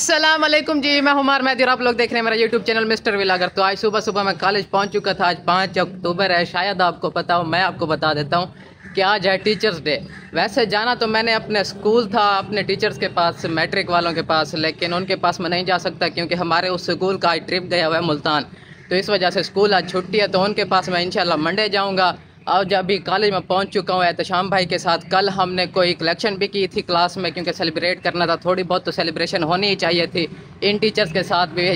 अस्सलाम वालेकुम जी, मैं हुमार मेहदी और आप लोग देख रहे हैं मेरा यूट्यूब चैनल मिस्टर व्लॉगर। तो आज सुबह सुबह मैं कॉलेज पहुंच चुका था। आज 5 अक्टूबर है, शायद आपको पता हो, मैं आपको बता देता हूं कि आज है टीचर्स डे। वैसे जाना तो मैंने अपने स्कूल था, अपने टीचर्स के पास, मैट्रिक वालों के पास, लेकिन उनके पास मैं नहीं जा सकता क्योंकि हमारे उस स्कूल का आज ट्रिप गया हुआ है मुल्तान। तो इस वजह से स्कूल आज छुट्टी है, तो उनके पास मैं इंशाल्लाह मंडे जाऊँगा। और जब भी कॉलेज में पहुंच चुका हूँ एहतशाम भाई के साथ। कल हमने कोई कलेक्शन भी की थी क्लास में, क्योंकि सेलिब्रेट करना था, थोड़ी बहुत तो सेलिब्रेशन होनी ही चाहिए थी इन टीचर्स के साथ भी,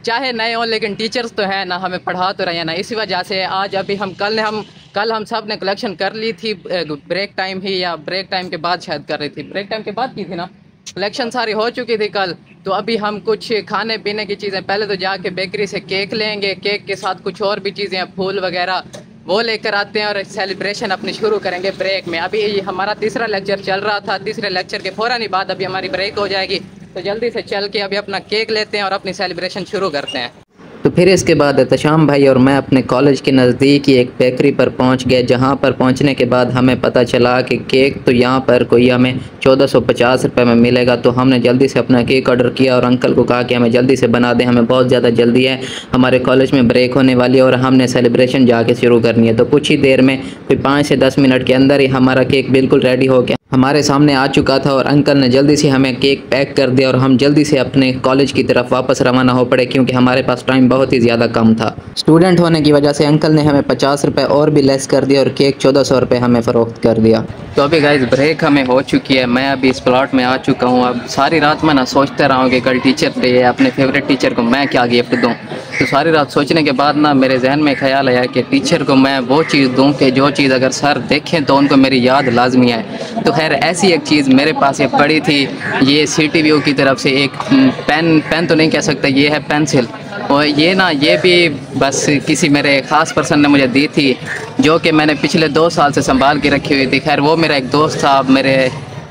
चाहे नए हों लेकिन टीचर्स तो है ना, हमें पढ़ा तो रहे हैं ना। इसी वजह से आज अभी हम कल हम सब ने कलेक्शन कर ली थी ब्रेक टाइम ही, या ब्रेक टाइम के बाद शायद कर रही थी, ब्रेक टाइम के बाद की थी ना, कलेक्शन सारी हो चुकी थी कल। तो अभी हम कुछ खाने पीने की चीज़ें, पहले तो जाके बेकरी से केक लेंगे, केक के साथ कुछ और भी चीज़ें, फूल वगैरह वो लेकर आते हैं और सेलिब्रेशन अपनी शुरू करेंगे ब्रेक में। अभी हमारा तीसरा लेक्चर चल रहा था, तीसरे लेक्चर के फ़ौरन ही बाद अभी हमारी ब्रेक हो जाएगी। तो जल्दी से चल के अभी अपना केक लेते हैं और अपनी सेलिब्रेशन शुरू करते हैं। तो फिर इसके बाद एहतशाम भाई और मैं अपने कॉलेज के नज़दीक ही एक बेकरी पर पहुंच गए, जहां पर पहुंचने के बाद हमें पता चला कि केक तो यहां पर कोई हमें 1450 रुपये में मिलेगा। तो हमने जल्दी से अपना केक ऑर्डर किया और अंकल को कहा कि हमें जल्दी से बना दें, हमें बहुत ज़्यादा जल्दी है, हमारे कॉलेज में ब्रेक होने वाली है और हमने सेलिब्रेशन जाके शुरू करनी है। तो कुछ ही देर में, कोई 5 से 10 मिनट के अंदर ही हमारा केक बिल्कुल रेडी हो गया, हमारे सामने आ चुका था। और अंकल ने जल्दी से हमें केक पैक कर दिया और हम जल्दी से अपने कॉलेज की तरफ वापस रवाना हो पड़े, क्योंकि हमारे पास टाइम बहुत ही ज़्यादा कम था। स्टूडेंट होने की वजह से अंकल ने हमें 50 रुपये और भी लेस कर दिया और केक 1400 रुपये हमें फ़रोख्त कर दिया। तो अभी गाइस ब्रेक हमें हो चुकी है, मैं अभी इस प्लॉट में आ चुका हूँ। अब सारी रात मैं ना सोचता रहा हूँ कि कल टीचर डे है, अपने फेवरेट टीचर को मैं क्या गिफ्ट दूँ। तो सारी रात सोचने के बाद ना मेरे जहन में ख्याल आया कि टीचर को मैं वो चीज़ दूँ कि जो चीज़ अगर सर देखें तो उनको मेरी याद लाजमी आए। तो खैर ऐसी एक चीज़ मेरे पास ये पड़ी थी, ये CTVU की तरफ से एक पेन तो नहीं कह सकता, ये है पेंसिल। और ये भी बस किसी मेरे ख़ास पर्सन ने मुझे दी थी, जो कि मैंने पिछले 2 साल से संभाल के रखी हुई थी। खैर वो मेरा एक दोस्त था, मेरे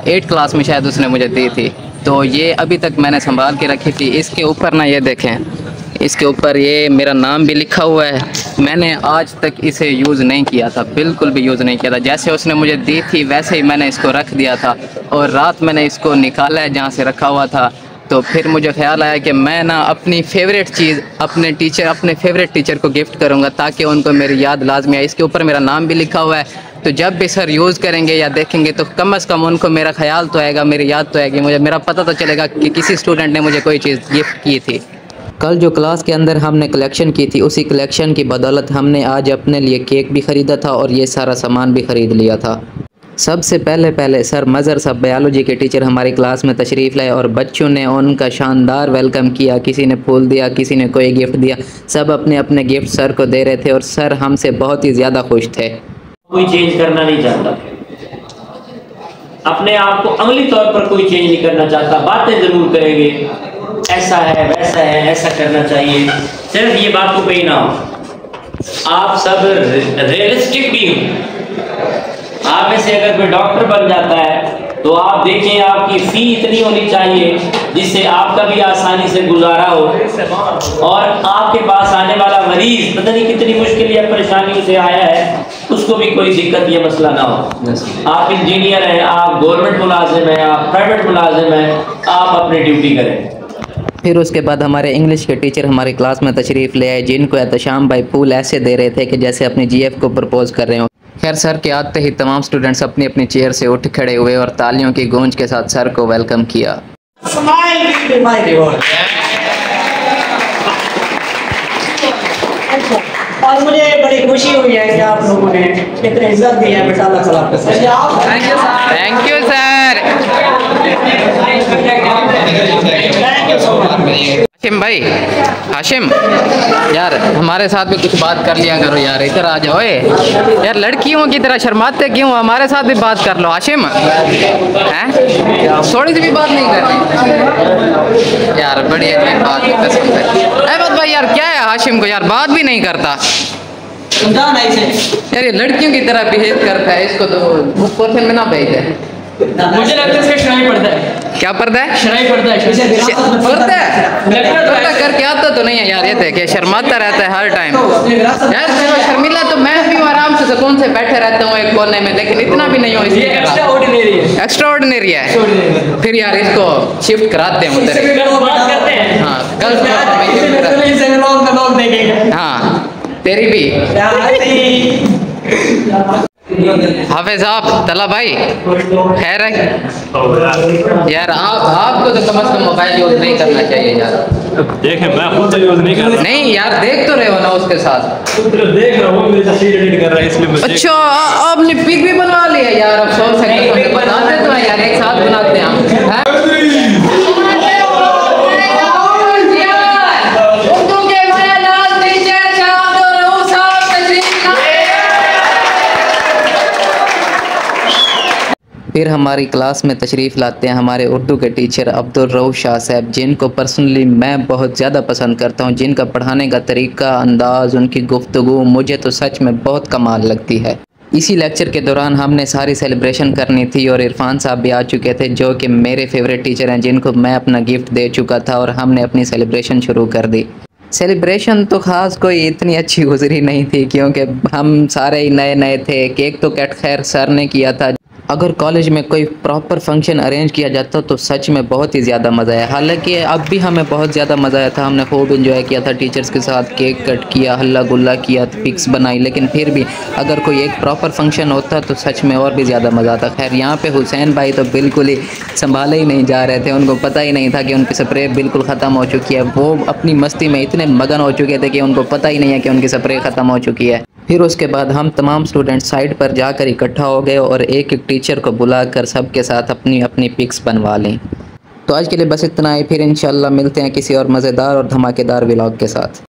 8th क्लास में शायद उसने मुझे दी थी, तो ये अभी तक मैंने संभाल के रखी थी। इसके ऊपर ना ये देखें, इसके ऊपर ये मेरा नाम भी लिखा हुआ है। मैंने आज तक इसे यूज़ नहीं किया था, बिल्कुल भी यूज़ नहीं किया था। जैसे उसने मुझे दी थी वैसे ही मैंने इसको रख दिया था, और रात मैंने इसको निकाला है जहाँ से रखा हुआ था। तो फिर मुझे ख्याल आया कि मैं ना अपनी फेवरेट चीज़ अपने फेवरेट टीचर को गिफ्ट करूँगा, ताकि उनको मेरी याद लाजमी आए। इसके ऊपर मेरा नाम भी लिखा हुआ है, तो जब भी सर यूज़ करेंगे या देखेंगे तो कम से कम उनको मेरा ख्याल तो आएगा, मेरी याद तो आएगी, मेरा पता तो चलेगा कि किसी स्टूडेंट ने मुझे कोई चीज़ गिफ्ट की थी। कल जो क्लास के अंदर हमने कलेक्शन की थी, उसी कलेक्शन की बदौलत हमने आज अपने लिए केक भी ख़रीदा था और ये सारा सामान भी ख़रीद लिया था। सबसे पहले सर मज़हर साहब बायोलॉजी के टीचर हमारी क्लास में तशरीफ़ लाए और बच्चों ने उनका शानदार वेलकम किया। किसी ने फूल दिया, किसी ने कोई गिफ्ट दिया, सब अपने अपने गिफ्ट सर को दे रहे थे और सर हमसे बहुत ही ज़्यादा खुश थे। कोई चेंज करना नहीं चाहता, अपने आप को अमली तौर पर कोई चेंज नहीं करना चाहता, बातें ज़रूर करेंगे, ऐसा है वैसा है, ऐसा करना चाहिए, सिर्फ ये बात को पे ना हो। आप सब रियलिस्टिक भी हो। आप में से अगर कोई डॉक्टर बन जाता है तो आप देखें आपकी फ़ी इतनी होनी चाहिए जिससे आपका भी आसानी से गुजारा हो, और आपके पास आने वाला मरीज पता नहीं कितनी मुश्किल या परेशानियों से आया है, उसको भी कोई दिक्कत या मसला ना हो। आप इंजीनियर हैं, आप गवर्नमेंट मुलाजिम हैं, आप प्राइवेट मुलाजिम हैं, आप अपनी ड्यूटी करें। फिर उसके बाद हमारे इंग्लिश के टीचर हमारी क्लास में तशरीफ़ ले आए, जिनको एहतशाम भाई फूल ऐसे दे रहे थे कि जैसे अपनी GF को प्रपोज कर रहे हो। खैर सर के आते ही तमाम स्टूडेंट्स अपनी अपनी चेयर से उठ खड़े हुए और तालियों की गूंज के साथ सर को वेलकम किया। और मुझे बड़ी खुशी हुई है कि आप लोगों ने इतनी इज्जत दी है। बेटा अल्लाह ताला आपको थैंक यू सर। हाशिम भाई, हाशिम यार हमारे साथ भी कुछ बात कर लिया करो यार, इधर आ जाओ यार, लड़कियों की तरह शर्माते क्यों, हमारे साथ भी बात कर लो। हाशिम हैं, थोड़ी सी भी बात नहीं करनी यार, बड़ी अजीब बात है कसम से। अहमद भाई यार क्या है हाशिम को यार, बात भी नहीं करता यार, ये लड़कियों की तरह बिहेव करता है, इसको तो पोर्शन में ना भेज दे। मुझे लगता है इसका शराई पड़ता है। क्या पड़ता है? शराई पड़ता है, पड़ता है करके आता तो नहीं है यार, ये देखे शर्माता रहता है हर टाइम यार, शर्मिला तो मैं भी आराम से सुकून से बैठे रहता हूँ एक कोने में, लेकिन इतना भी नहीं हो ये एक्स्ट्रा ऑर्डिनरी है। एक्स्ट्रा ऑर्डिनरी है। फिर यार इसको शिफ्ट कराते हैं उधर। बात करते हैं। हाँ कल लोग देखेंगे। हाँ तेरी भी। हाफिज साहब, तला भाई खैर है यार। आपको तो कम से कम मोबाइल यूज नहीं करना चाहिए यार। देखें मैं खुद तो यूज नहीं कर रहा। नहीं यार देख तो रहे हो ना उसके साथ। देख रहा हूँ, मेरी तस्वीर एडिट कर रहा है इसलिए मुझे। अच्छा आपने पिक भी बनवा लिया यार। अफसोस है कि बनाते तो हैं यार, एक साथ बनाते हैं हम। फिर हमारी क्लास में तशरीफ़ लाते हैं हमारे उर्दू के टीचर अब्दुल रऊफ़ शाह साहब, जिनको पर्सनली मैं बहुत ज़्यादा पसंद करता हूं। जिनका पढ़ाने का तरीका, अंदाज़, उनकी गुफ्तगू मुझे तो सच में बहुत कमाल लगती है। इसी लेक्चर के दौरान हमने सारी सेलिब्रेशन करनी थी और इरफान साहब भी आ चुके थे, जो कि मेरे फेवरेट टीचर हैं, जिनको मैं अपना गिफ्ट दे चुका था और हमने अपनी सेलिब्रेशन शुरू कर दी। सेलिब्रेशन तो ख़ास कोई इतनी अच्छी गुजरी नहीं थी, क्योंकि हम सारे ही नए नए थे। केक तो खैर सर ने किया था। अगर कॉलेज में कोई प्रॉपर फंक्शन अरेंज किया जाता तो सच में बहुत ही ज़्यादा मज़ा आया। हालांकि अब भी हमें बहुत ज़्यादा मज़ा आया था, हमने खूब एंजॉय किया था टीचर्स के साथ, केक कट किया, हल्ला गुल्ला किया, पिक्स बनाई। लेकिन फिर भी अगर कोई एक प्रॉपर फंक्शन होता तो सच में और भी ज़्यादा मज़ा आता। खैर यहाँ पे हुसैन भाई तो बिल्कुल ही संभाले ही नहीं जा रहे थे। उनको पता ही नहीं था कि उनकी स्प्रे बिल्कुल ख़त्म हो चुकी है। वो अपनी मस्ती में इतने मगन हो चुके थे कि उनको पता ही नहीं है कि उनकी स्प्रे ख़त्म हो चुकी है। फिर उसके बाद हम तमाम स्टूडेंट साइड पर जाकर इकट्ठा हो गए और एक एक टीचर को बुलाकर सबके साथ अपनी अपनी पिक्स बनवा लें। तो आज के लिए बस इतना ही। फिर इंशाल्लाह मिलते हैं किसी और मज़ेदार और धमाकेदार व्लॉग के साथ।